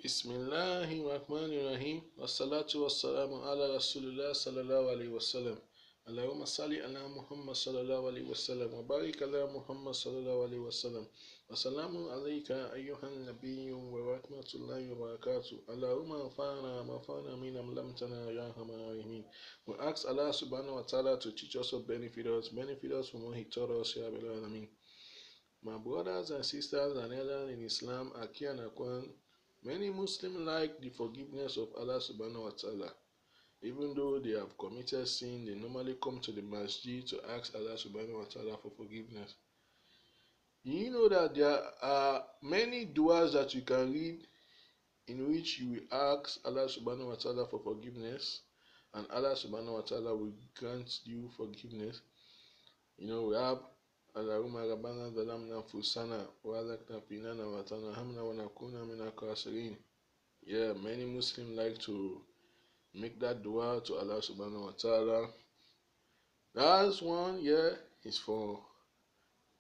Bismillahirrahmanirrahim. Wassalatu wassalamu ala Rasulillah sallallahu alaihi wasallam. Allahumma salli ala Muhammad sallallahu alaihi wasallam wa barik ala Muhammad sallallahu alaihi wasallam. Wassalamu alayka ayyuhan nabiyyu wa rahmatullahi wa barakatuh. Allahumma anfa'na ma fa'na min amlamtana ya arhamar rahimin. We ask Allah subhanahu wa ta'ala to teach us what benefit us from what He taught us, ya Rabbil Alamin. My brothers and sisters and elders in Islam, Aki and Akwan, many Muslims like the forgiveness of Allah subhanahu wa ta'ala. Even though they have committed sin, they normally come to the masjid to ask Allah subhanahu wa ta'ala for forgiveness. You know that there are many du'as that you can read in which you will ask Allah subhanahu wa ta'ala for forgiveness, and Allah subhanahu wa ta'ala will grant you forgiveness. We have Allahumma rabbana zalamna anfusana wa alakna finana wa tanahamna wa nakuna min al-khasirin. Yeah, many Muslims like to make that dua to Allah subhanahu wa ta'ala. Last one, is for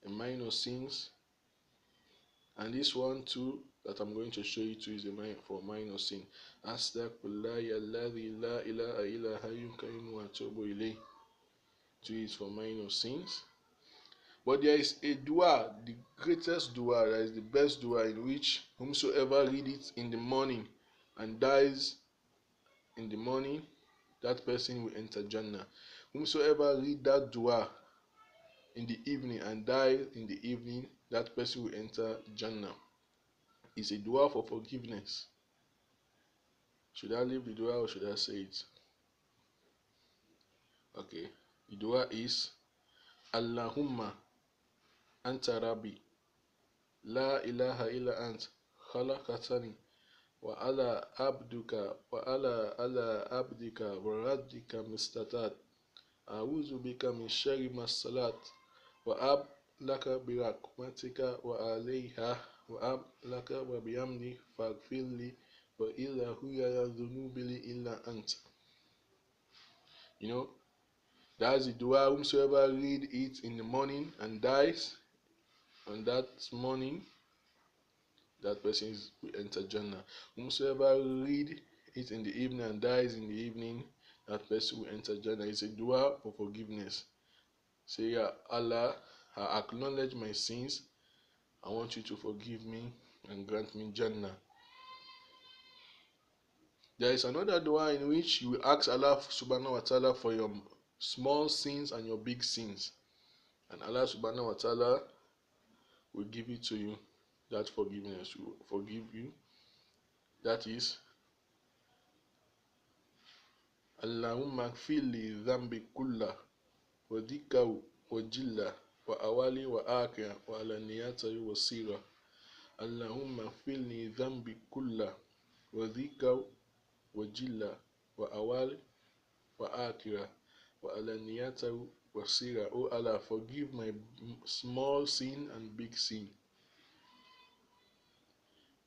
a minor sins. And this one too, that I'm going to show you too, is for minor sin. Astaghfirullahi alladhi la ilaha illa hayyun qayyum wa atubu ilayh. Two is for minor sins. But there is a dua, the greatest dua, that is the best dua, in which whomsoever read it in the morning and dies in the morning, that person will enter Jannah. Whomsoever read that dua in the evening and die in the evening, that person will enter Jannah. It's a dua for forgiveness. Should I leave the dua or should I say it? Okay. The dua is Allahumma anta rabbi la ilaha illa ant khalaqtani wa ala abdika wa raddika mistatat a'udhu bika min sharri ma salat wa ab laka bi rahmatika wa alayha wa ab laka wa bihamdi faghfirli wa illa huya dhunubi illa ant. That's the dua. Whomsoever read it in the morning and dies on that morning, that person will enter Jannah. Whomsoever read it in the evening and dies in the evening, that person will enter Jannah. It's a dua for forgiveness. Say, Ya Allah, I acknowledge my sins. I want you to forgive me and grant me Jannah. There is another dua in which you will ask Allah subhanahu wa ta'ala for your small sins and your big sins. And Allah subhanahu wa ta'ala will give it to you. That forgiveness will forgive you. That is Allahumma gfirli dhanbi kullah wa dhikahu wa jilla wa awali wa akhira wa alaniyata wa sira. Allahumma gfirli dhanbi kullah wa dhikahu wa jilla wa awali wa akhira wa alaniyata wa sira. Oh Allah, forgive my small sin and big sin.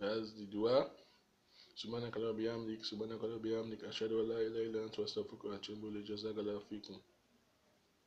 That's the dua. Subhanaka Allahumma bihamdik, ashhadu an la ilaha illa anta, astaghfiruka wa atubu ilayk. Jazakallahu fikum.